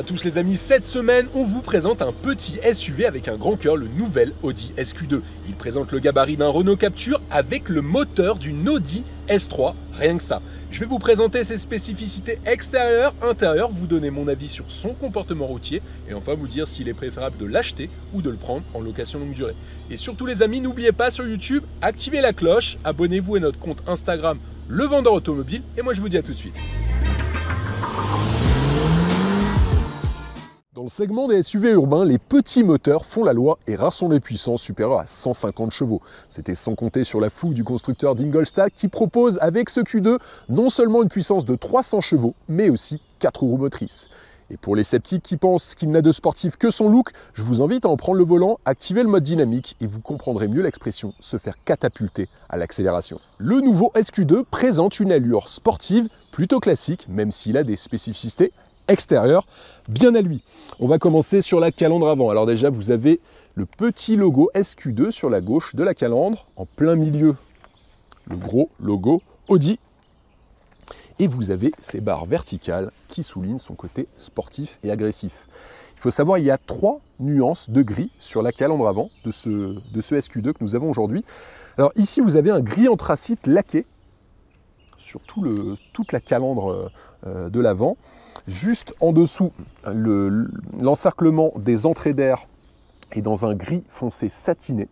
tous les amis, cette semaine on vous présente un petit SUV avec un grand cœur, le nouvel Audi SQ2. Il présente le gabarit d'un Renault Captur avec le moteur d'une Audi S3, rien que ça. Je vais vous présenter ses spécificités extérieures, intérieures, vous donner mon avis sur son comportement routier et enfin vous dire s'il est préférable de l'acheter ou de le prendre en location longue durée. Et surtout les amis, n'oubliez pas sur YouTube, activez la cloche, abonnez-vous à notre compte Instagram Le Vendeur Automobile et moi je vous dis à tout de suite. Dans le segment des SUV urbains, les petits moteurs font la loi et rares sont les puissances supérieures à 150 chevaux. C'était sans compter sur la fougue du constructeur d'Ingolstadt qui propose avec ce Q2 non seulement une puissance de 300 chevaux, mais aussi 4 roues motrices. Et pour les sceptiques qui pensent qu'il n'a de sportif que son look, je vous invite à en prendre le volant, activer le mode dynamique et vous comprendrez mieux l'expression se faire catapulter à l'accélération. Le nouveau SQ2 présente une allure sportive plutôt classique, même s'il a des spécificités extérieur bien à lui. On va commencer sur la calandre avant. Alors déjà, vous avez le petit logo SQ2 sur la gauche de la calandre, en plein milieu, le gros logo Audi. Et vous avez ces barres verticales qui soulignent son côté sportif et agressif. Il faut savoir, il y a 3 nuances de gris sur la calandre avant de ce SQ2 que nous avons aujourd'hui. Alors ici, vous avez un gris anthracite laqué sur toute la calandre de l'avant. Juste en dessous, l'encerclement des entrées d'air est dans un gris foncé satiné.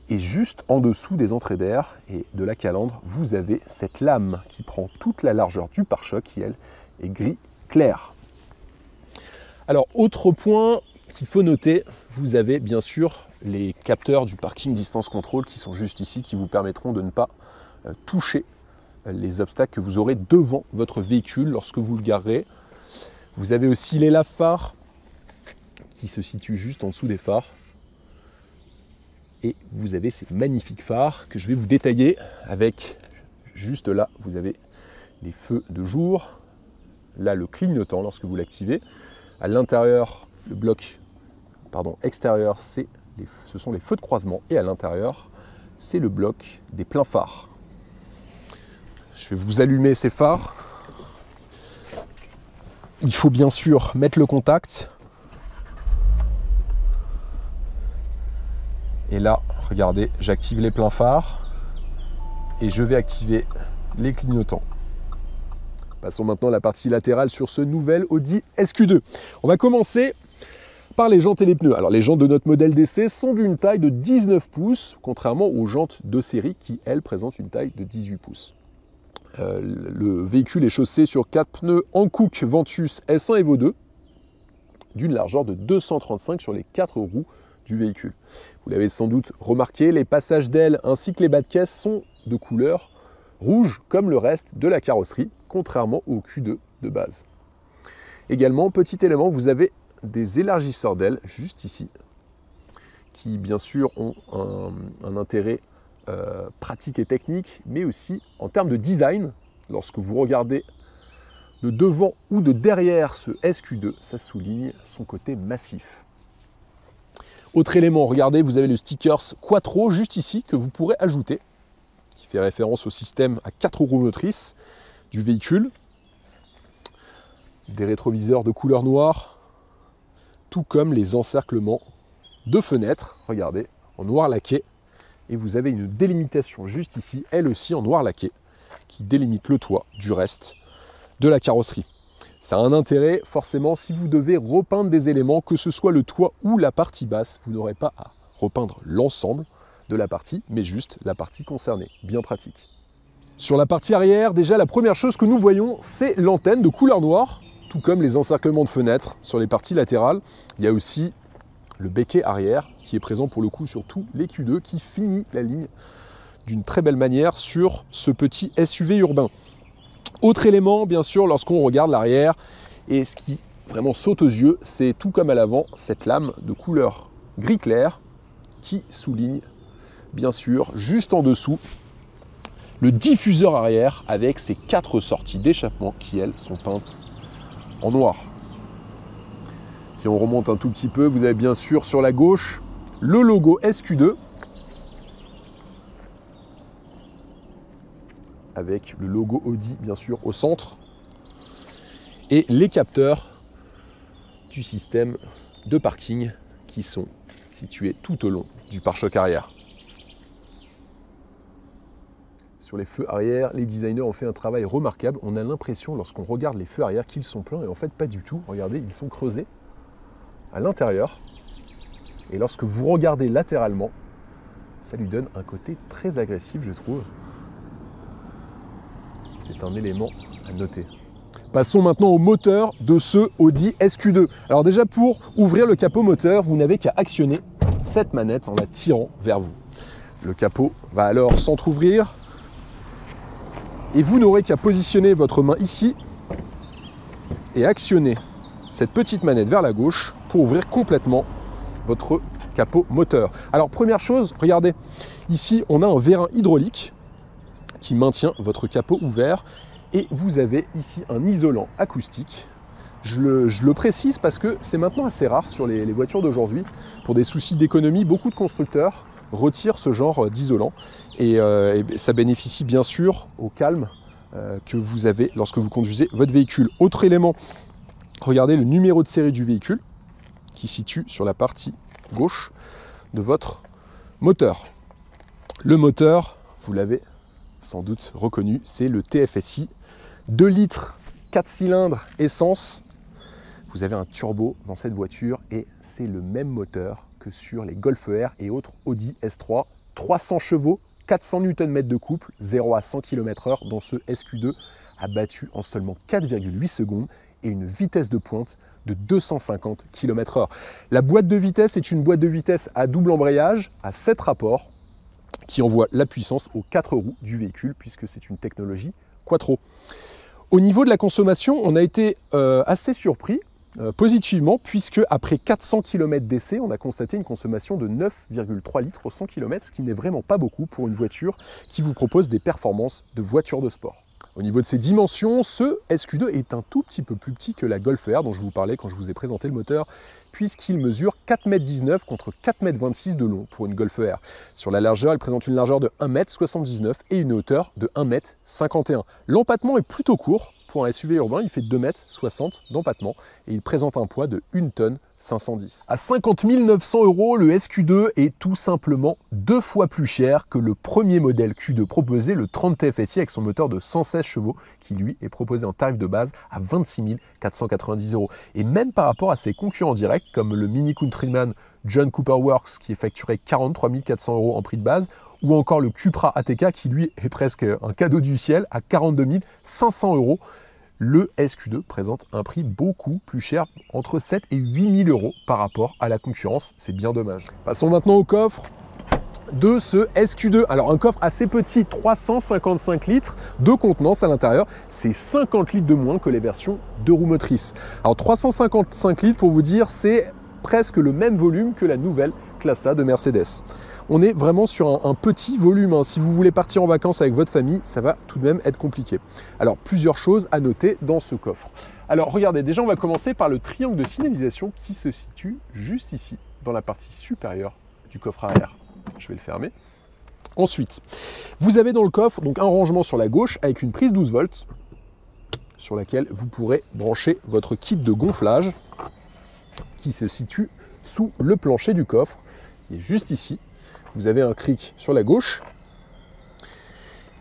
Et juste en dessous des entrées d'air et de la calandre, vous avez cette lame qui prend toute la largeur du pare-choc qui, elle, est gris clair. Alors, autre point qu'il faut noter, vous avez bien sûr les capteurs du parking distance control qui sont juste ici, qui vous permettront de ne pas toucher les obstacles que vous aurez devant votre véhicule lorsque vous le garerez. Vous avez aussi les lave-phares qui se situent juste en dessous des phares. Et vous avez ces magnifiques phares que je vais vous détailler avec juste là, vous avez les feux de jour. Là, le clignotant lorsque vous l'activez. À l'intérieur, le bloc extérieur, ce sont les feux de croisement. Et à l'intérieur, c'est le bloc des pleins phares. Je vais vous allumer ces phares. Il faut bien sûr mettre le contact. Et là, regardez, j'active les pleins phares et je vais activer les clignotants. Passons maintenant à la partie latérale sur ce nouvel Audi SQ2. On va commencer par les jantes et les pneus. Alors les jantes de notre modèle d'essai sont d'une taille de 19 pouces, contrairement aux jantes de série qui, elles, présentent une taille de 18 pouces. Le véhicule est chaussé sur 4 pneus Hankook Ventus S1 Evo 2 d'une largeur de 235 sur les 4 roues du véhicule. Vous l'avez sans doute remarqué, les passages d'ailes ainsi que les bas de caisse sont de couleur rouge comme le reste de la carrosserie, contrairement au Q2 de base. Également, petit élément, vous avez des élargisseurs d'ailes juste ici, qui bien sûr ont un intérêt pratique et technique, mais aussi en termes de design. Lorsque vous regardez de devant ou de derrière ce SQ2, ça souligne son côté massif. Autre élément, regardez, vous avez le sticker Quattro juste ici que vous pourrez ajouter, qui fait référence au système à 4 roues motrices du véhicule. Des rétroviseurs de couleur noire, tout comme les encerclements de fenêtres, regardez, en noir laqué. Et vous avez une délimitation juste ici, elle aussi en noir laqué, qui délimite le toit du reste de la carrosserie. Ça a un intérêt, forcément, si vous devez repeindre des éléments, que ce soit le toit ou la partie basse, vous n'aurez pas à repeindre l'ensemble de la partie, mais juste la partie concernée. Bien pratique. Sur la partie arrière, déjà, la première chose que nous voyons, c'est l'antenne de couleur noire, tout comme les encerclements de fenêtres sur les parties latérales. Il y a aussi le becquet arrière qui est présent pour le coup sur tous les Q2 qui finit la ligne d'une très belle manière sur ce petit SUV urbain. Autre élément, bien sûr, lorsqu'on regarde l'arrière, et ce qui vraiment saute aux yeux, c'est tout comme à l'avant, cette lame de couleur gris clair qui souligne, bien sûr, juste en dessous, le diffuseur arrière avec ses 4 sorties d'échappement qui, elles, sont peintes en noir. Si on remonte un tout petit peu, vous avez bien sûr sur la gauche le logo SQ2 avec le logo Audi bien sûr au centre et les capteurs du système de parking qui sont situés tout au long du pare-choc arrière. Sur les feux arrière, les designers ont fait un travail remarquable. On a l'impression, lorsqu'on regarde les feux arrière, qu'ils sont pleins, et en fait pas du tout. Regardez, ils sont creusés à l'intérieur. Et lorsque vous regardez latéralement, ça lui donne un côté très agressif, je trouve. C'est un élément à noter. Passons maintenant au moteur de ce Audi SQ2. Alors déjà, pour ouvrir le capot moteur, vous n'avez qu'à actionner cette manette en la tirant vers vous. Le capot va alors s'entrouvrir et vous n'aurez qu'à positionner votre main ici et actionner cette petite manette vers la gauche pour ouvrir complètement votre capot moteur. Alors première chose, regardez, ici on a un vérin hydraulique qui maintient votre capot ouvert. Et vous avez ici un isolant acoustique. Je le précise parce que c'est maintenant assez rare sur les voitures d'aujourd'hui. Pour des soucis d'économie, beaucoup de constructeurs retirent ce genre d'isolant. Et ça bénéficie bien sûr au calme que vous avez lorsque vous conduisez votre véhicule. Autre élément, regardez le numéro de série du véhicule qui se situe sur la partie gauche de votre moteur. Le moteur, vous l'avez sans doute reconnu, c'est le TFSI. 2 litres, 4 cylindres, essence. Vous avez un turbo dans cette voiture et c'est le même moteur que sur les Golf R et autres Audi S3. 300 chevaux, 400 Nm de couple, 0 à 100 km/h dont ce SQ2 a battu en seulement 4,8 secondes et une vitesse de pointe de 250 km/h. La boîte de vitesse est une boîte de vitesse à double embrayage, à 7 rapports, qui envoie la puissance aux 4 roues du véhicule puisque c'est une technologie Quattro. Au niveau de la consommation, on a été assez surpris positivement puisque après 400 km d'essai, on a constaté une consommation de 9,3 litres au 100 km, ce qui n'est vraiment pas beaucoup pour une voiture qui vous propose des performances de voiture de sport. Au niveau de ses dimensions, ce SQ2 est un tout petit peu plus petit que la Golf R dont je vous parlais quand je vous ai présenté le moteur, puisqu'il mesure 4,19 m contre 4,26 m de long pour une Golf R. Sur la largeur, il présente une largeur de 1,79 m et une hauteur de 1,51 m. L'empattement est plutôt court. Pour un SUV urbain, il fait 2,60 m d'empattement et il présente un poids de 1 tonne 510. À 50 900 €, le SQ2 est tout simplement 2 fois plus cher que le premier modèle Q2 proposé, le 30 TFSI avec son moteur de 116 chevaux, qui lui est proposé en tarif de base à 26 490 €. Et même par rapport à ses concurrents directs, comme le Mini Countryman John Cooper Works, qui est facturé 43 400 € en prix de base, ou encore le Cupra ATK, qui lui est presque un cadeau du ciel, à 42 500 €. Le SQ2 présente un prix beaucoup plus cher, entre 7 et 8 000 € par rapport à la concurrence. C'est bien dommage. Passons maintenant au coffre de ce SQ2. Alors un coffre assez petit, 355 litres de contenance à l'intérieur. C'est 50 litres de moins que les versions 2 roues motrices. Alors 355 litres, pour vous dire, c'est presque le même volume que la nouvelle Classe A de Mercedes. On est vraiment sur un petit volume. Si vous voulez partir en vacances avec votre famille, ça va tout de même être compliqué. Alors, plusieurs choses à noter dans ce coffre. Alors, regardez, déjà, on va commencer par le triangle de signalisation qui se situe juste ici, dans la partie supérieure du coffre arrière. Je vais le fermer. Ensuite, vous avez dans le coffre donc un rangement sur la gauche avec une prise 12 volts sur laquelle vous pourrez brancher votre kit de gonflage qui se situe sous le plancher du coffre, qui est juste ici. Vous avez un cric sur la gauche.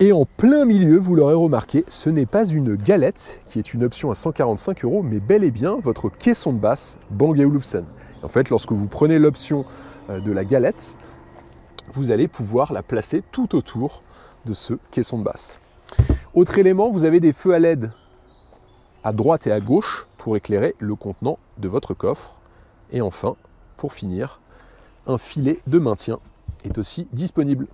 Et en plein milieu, vous l'aurez remarqué, ce n'est pas une galette, qui est une option à 145 €, mais bel et bien votre caisson de basse Bang & Olufsen. En fait, lorsque vous prenez l'option de la galette, vous allez pouvoir la placer tout autour de ce caisson de basse. Autre élément, vous avez des feux à LED à droite et à gauche pour éclairer le contenant de votre coffre. Et enfin, pour finir, un filet de maintien est aussi disponible.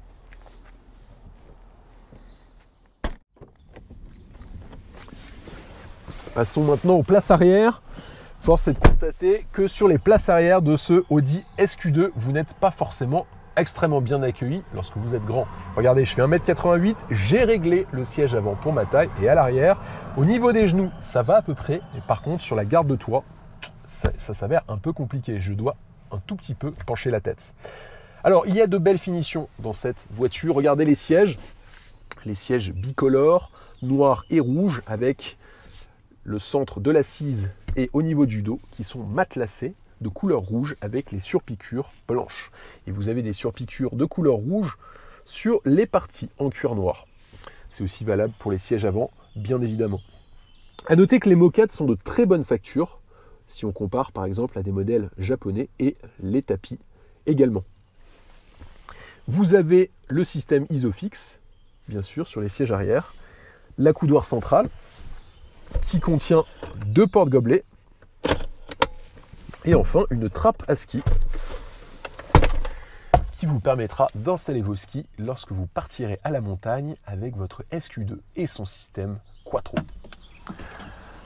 Passons maintenant aux places arrière. Force est de constater que sur les places arrière de ce Audi SQ2, vous n'êtes pas forcément extrêmement bien accueilli lorsque vous êtes grand. Regardez, je fais 1,88 m, j'ai réglé le siège avant pour ma taille et à l'arrière, au niveau des genoux, ça va à peu près. Et par contre, sur la garde de toit, ça s'avère un peu compliqué. Je dois un tout petit peu pencher la tête. Alors, il y a de belles finitions dans cette voiture. Regardez les sièges bicolores, noir et rouge, avec le centre de l'assise et au niveau du dos qui sont matelassés de couleur rouge avec les surpiqûres blanches. Et vous avez des surpiqûres de couleur rouge sur les parties en cuir noir. C'est aussi valable pour les sièges avant, bien évidemment. A noter que les moquettes sont de très bonne facture, si on compare par exemple à des modèles japonais, et les tapis également. Vous avez le système Isofix, bien sûr, sur les sièges arrière, l'accoudoir central, qui contient 2 porte-gobelets, et enfin une trappe à ski, qui vous permettra d'installer vos skis lorsque vous partirez à la montagne avec votre SQ2 et son système Quattro.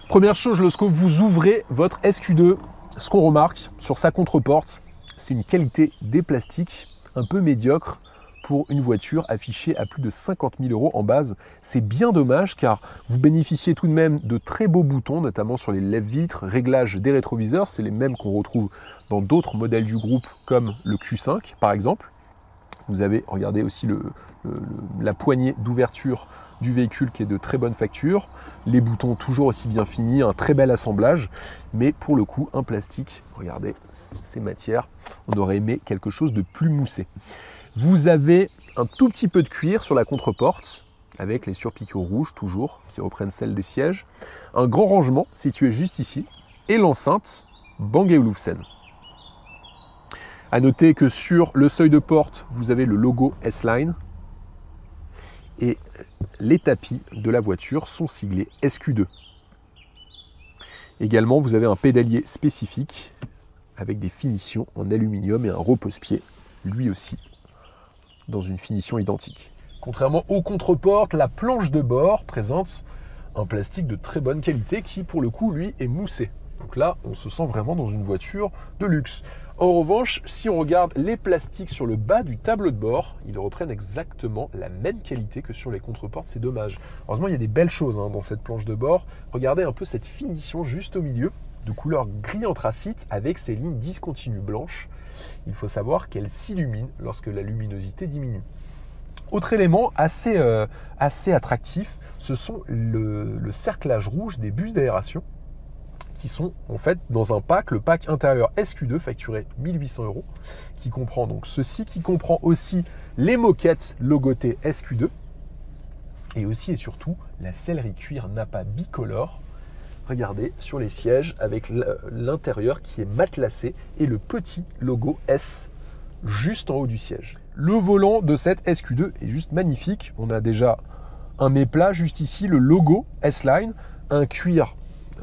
Première chose, lorsque vous ouvrez votre SQ2, ce qu'on remarque sur sa contreporte, c'est une qualité des plastiques un peu médiocre pour une voiture affichée à plus de 50 000 € en base. C'est bien dommage car vous bénéficiez tout de même de très beaux boutons, notamment sur les lève-vitres, réglages des rétroviseurs, c'est les mêmes qu'on retrouve dans d'autres modèles du groupe comme le Q5 par exemple. Vous avez, regardez aussi la poignée d'ouverture du véhicule qui est de très bonne facture, les boutons toujours aussi bien finis, un très bel assemblage, mais pour le coup un plastique, regardez ces matières, on aurait aimé quelque chose de plus moussé. Vous avez un tout petit peu de cuir sur la contreporte, avec les surpiqûres rouges toujours, qui reprennent celles des sièges, un grand rangement situé juste ici, et l'enceinte Bang & Olufsen. A noter que sur le seuil de porte, vous avez le logo S-Line, et les tapis de la voiture sont siglés SQ2. Également, vous avez un pédalier spécifique avec des finitions en aluminium et un repose-pied, lui aussi, dans une finition identique. Contrairement aux contreportes, la planche de bord présente un plastique de très bonne qualité qui, pour le coup, lui, est moussé. Donc là, on se sent vraiment dans une voiture de luxe. En revanche, si on regarde les plastiques sur le bas du tableau de bord, ils reprennent exactement la même qualité que sur les contreportes, c'est dommage. Heureusement, il y a des belles choses dans cette planche de bord. Regardez un peu cette finition juste au milieu, de couleur gris anthracite avec ces lignes discontinues blanches. Il faut savoir qu'elle s'illumine lorsque la luminosité diminue. Autre élément assez attractif, ce sont le cerclage rouge des bus d'aération qui sont en fait dans un pack, le pack intérieur SQ2 facturé 1 800 €, qui comprend donc ceci, qui comprend aussi les moquettes logotées SQ2 et aussi et surtout la sellerie cuir Nappa bicolore. Regardez sur les sièges avec l'intérieur qui est matelassé et le petit logo S juste en haut du siège. Le volant de cette SQ2 est juste magnifique. On a déjà un méplat juste ici, le logo S-Line, un cuir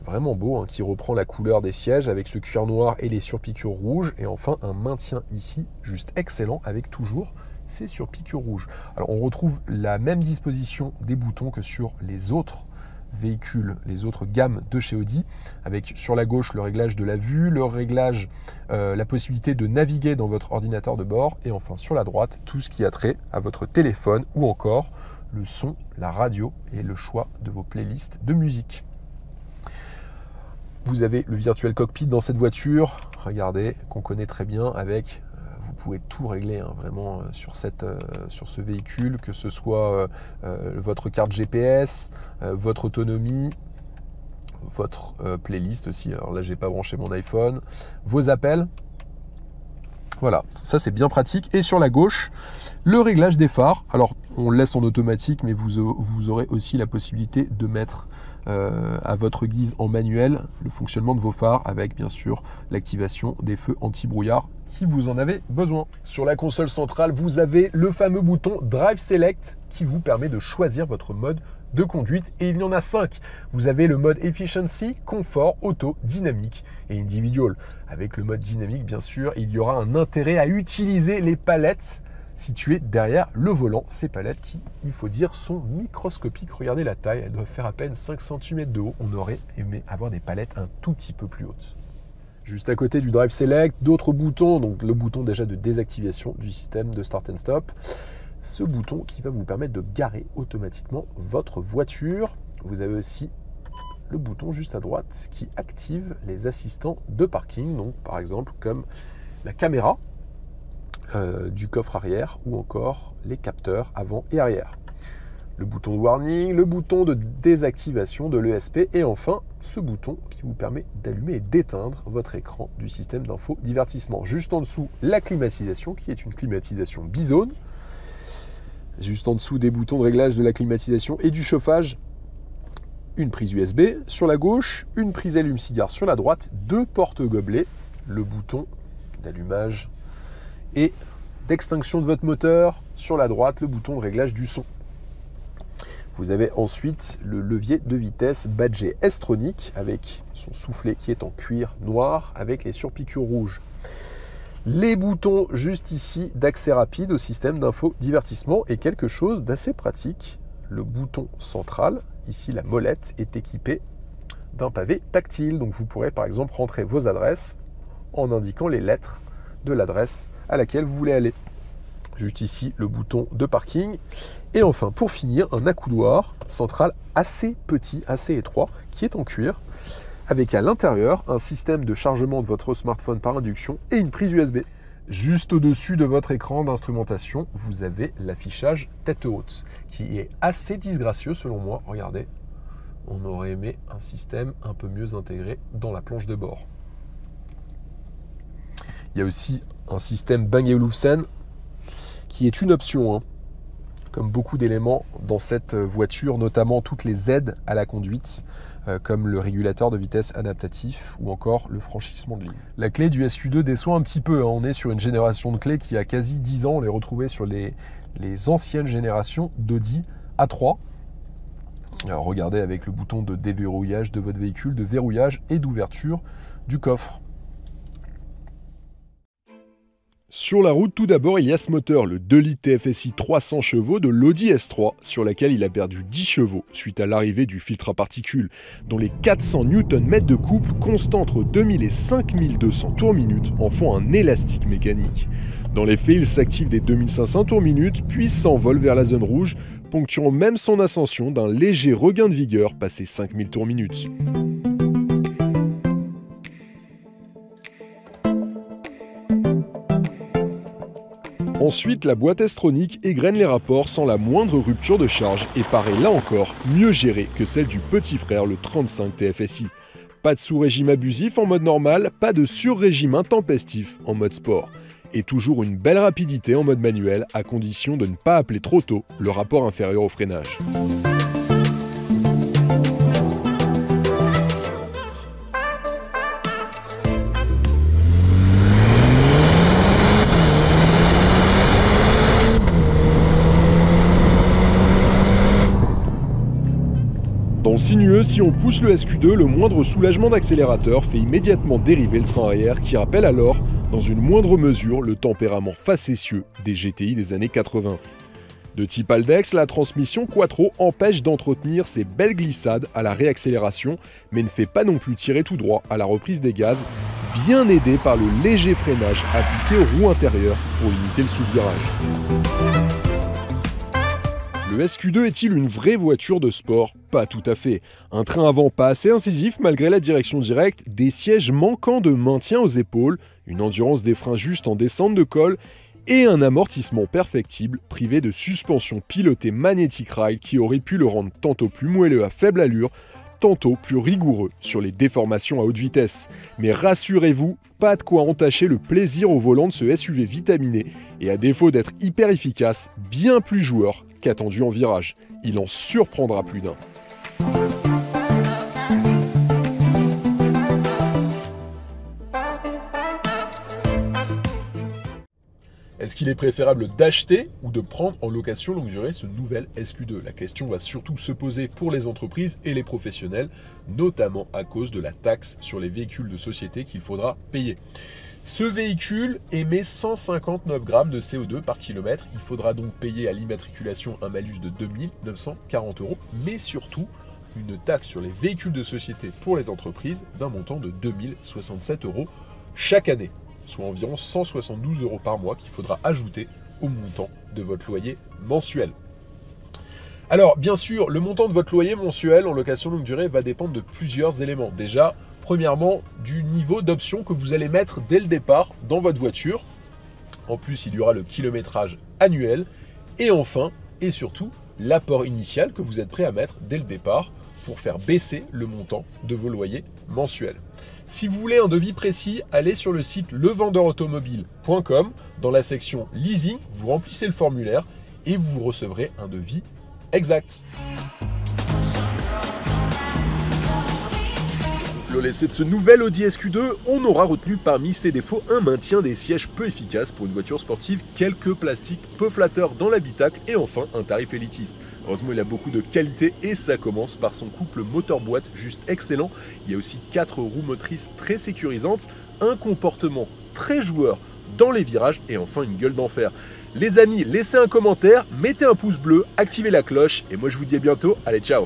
vraiment beau qui reprend la couleur des sièges avec ce cuir noir et les surpiqûres rouges. Et enfin un maintien ici juste excellent avec toujours ces surpiqûres rouges. Alors on retrouve la même disposition des boutons que sur les autres véhicules, les autres gammes de chez Audi, avec sur la gauche le réglage de la vue, le réglage, la possibilité de naviguer dans votre ordinateur de bord, et enfin sur la droite, tout ce qui a trait à votre téléphone ou encore le son, la radio et le choix de vos playlists de musique. Vous avez le virtual cockpit dans cette voiture, regardez, qu'on connaît très bien avec... Vous pouvez tout régler vraiment sur ce véhicule, que ce soit votre carte GPS, votre autonomie, votre playlist aussi. Alors là, j'ai pas branché mon iPhone, vos appels. Voilà, ça c'est bien pratique. Et sur la gauche, le réglage des phares. Alors, on le laisse en automatique, mais vous aurez aussi la possibilité de mettre à votre guise en manuel le fonctionnement de vos phares avec bien sûr l'activation des feux anti-brouillard si vous en avez besoin. Sur la console centrale, vous avez le fameux bouton Drive Select qui vous permet de choisir votre mode de conduite, et il y en a 5. Vous avez le mode Efficiency, Confort, Auto, Dynamique et Individual. Avec le mode dynamique, bien sûr, il y aura un intérêt à utiliser les palettes situées derrière le volant. Ces palettes qui, il faut dire, sont microscopiques. Regardez la taille, elles doivent faire à peine 5 cm de haut. On aurait aimé avoir des palettes un tout petit peu plus hautes. Juste à côté du Drive Select, d'autres boutons, donc le bouton déjà de désactivation du système de Start and Stop. Ce bouton qui va vous permettre de garer automatiquement votre voiture. Vous avez aussi le bouton juste à droite qui active les assistants de parking, donc par exemple comme la caméra du coffre arrière ou encore les capteurs avant et arrière. le bouton de warning, le bouton de désactivation de l'ESP et enfin ce bouton qui vous permet d'allumer et d'éteindre votre écran du système d'info divertissement. Juste en dessous, la climatisation qui est une climatisation bizone. Juste en dessous des boutons de réglage de la climatisation et du chauffage, une prise USB sur la gauche, une prise allume-cigare sur la droite, 2 porte-gobelets, le bouton d'allumage et d'extinction de votre moteur sur la droite, le bouton de réglage du son. Vous avez ensuite le levier de vitesse badgé S-Tronic avec son soufflet qui est en cuir noir avec les surpiqûres rouges. Les boutons juste ici d'accès rapide au système d'info divertissement et quelque chose d'assez pratique, le bouton central, ici la molette, est équipée d'un pavé tactile. Donc vous pourrez par exemple rentrer vos adresses en indiquant les lettres de l'adresse à laquelle vous voulez aller. Juste ici, le bouton de parking. Et enfin, pour finir, un accoudoir central assez petit, assez étroit, qui est en cuir, avec à l'intérieur un système de chargement de votre smartphone par induction et une prise USB. Juste au-dessus de votre écran d'instrumentation, vous avez l'affichage tête haute, qui est assez disgracieux selon moi. Regardez, on aurait aimé un système un peu mieux intégré dans la planche de bord. Il y a aussi un système Bang & Olufsen qui est une option, hein, comme beaucoup d'éléments dans cette voiture, notamment toutes les aides à la conduite, comme le régulateur de vitesse adaptatif ou encore le franchissement de ligne. La clé du SQ2 déçoit un petit peu, hein. On est sur une génération de clés qui a quasi 10 ans, on les retrouvait sur les anciennes générations d'Audi A3. Alors regardez avec le bouton de déverrouillage de votre véhicule, de verrouillage et d'ouverture du coffre. Sur la route, tout d'abord, il y a ce moteur, le 2 litres TFSI 300 chevaux de l'Audi S3, sur laquelle il a perdu 10 chevaux suite à l'arrivée du filtre à particules, dont les 400 Nm de couple constants entre 2000 et 5200 tours minute en font un élastique mécanique. Dans les faits, il s'active dès 2500 tours minute, puis s'envole vers la zone rouge, ponctuant même son ascension d'un léger regain de vigueur passé 5000 tours minute. Ensuite, la boîte S-Tronic égrène les rapports sans la moindre rupture de charge et paraît là encore mieux gérée que celle du petit frère, le 35 TFSI. Pas de sous-régime abusif en mode normal, pas de sur-régime intempestif en mode sport. Et toujours une belle rapidité en mode manuel, à condition de ne pas appeler trop tôt le rapport inférieur au freinage. Dans le sinueux, si on pousse le SQ2, le moindre soulagement d'accélérateur fait immédiatement dériver le train arrière qui rappelle alors, dans une moindre mesure, le tempérament facétieux des GTI des années 80. De type Haldex, la transmission Quattro empêche d'entretenir ces belles glissades à la réaccélération, mais ne fait pas non plus tirer tout droit à la reprise des gaz, bien aidé par le léger freinage appliqué aux roues intérieures pour limiter le sous-virage. Le SQ2 est-il une vraie voiture de sport? Pas tout à fait. Un train avant pas assez incisif malgré la direction directe, des sièges manquant de maintien aux épaules, une endurance des freins juste en descente de col et un amortissement perfectible privé de suspension pilotée Magnetic Ride qui aurait pu le rendre tantôt plus moelleux à faible allure, tantôt plus rigoureux sur les déformations à haute vitesse. Mais rassurez-vous, pas de quoi entacher le plaisir au volant de ce SUV vitaminé et à défaut d'être hyper efficace, bien plus joueur qu'attendu en virage. Il en surprendra plus d'un. Est-ce qu'il est préférable d'acheter ou de prendre en location longue durée ce nouvel SQ2? La question va surtout se poser pour les entreprises et les professionnels, notamment à cause de la taxe sur les véhicules de société qu'il faudra payer. Ce véhicule émet 159 grammes de CO2 par kilomètre. Il faudra donc payer à l'immatriculation un malus de 2 940 €, mais surtout une taxe sur les véhicules de société pour les entreprises d'un montant de 2 067 € chaque année, soit environ 172 € par mois qu'il faudra ajouter au montant de votre loyer mensuel. Alors, bien sûr, le montant de votre loyer mensuel en location longue durée va dépendre de plusieurs éléments. Déjà, premièrement, du niveau d'option que vous allez mettre dès le départ dans votre voiture. En plus, il y aura le kilométrage annuel. Et enfin, et surtout, l'apport initial que vous êtes prêt à mettre dès le départ pour faire baisser le montant de vos loyers mensuels. Si vous voulez un devis précis, allez sur le site levendeuroautomobile.com. Dans la section leasing, vous remplissez le formulaire et vous recevrez un devis exact. Le laisser de ce nouvel Audi SQ2, on aura retenu parmi ses défauts un maintien des sièges peu efficace pour une voiture sportive, quelques plastiques peu flatteurs dans l'habitacle et enfin un tarif élitiste. Heureusement, il a beaucoup de qualité et ça commence par son couple moteur-boîte juste excellent. Il y a aussi 4 roues motrices très sécurisantes, un comportement très joueur dans les virages et enfin une gueule d'enfer. Les amis, laissez un commentaire, mettez un pouce bleu, activez la cloche et moi je vous dis à bientôt. Allez, ciao!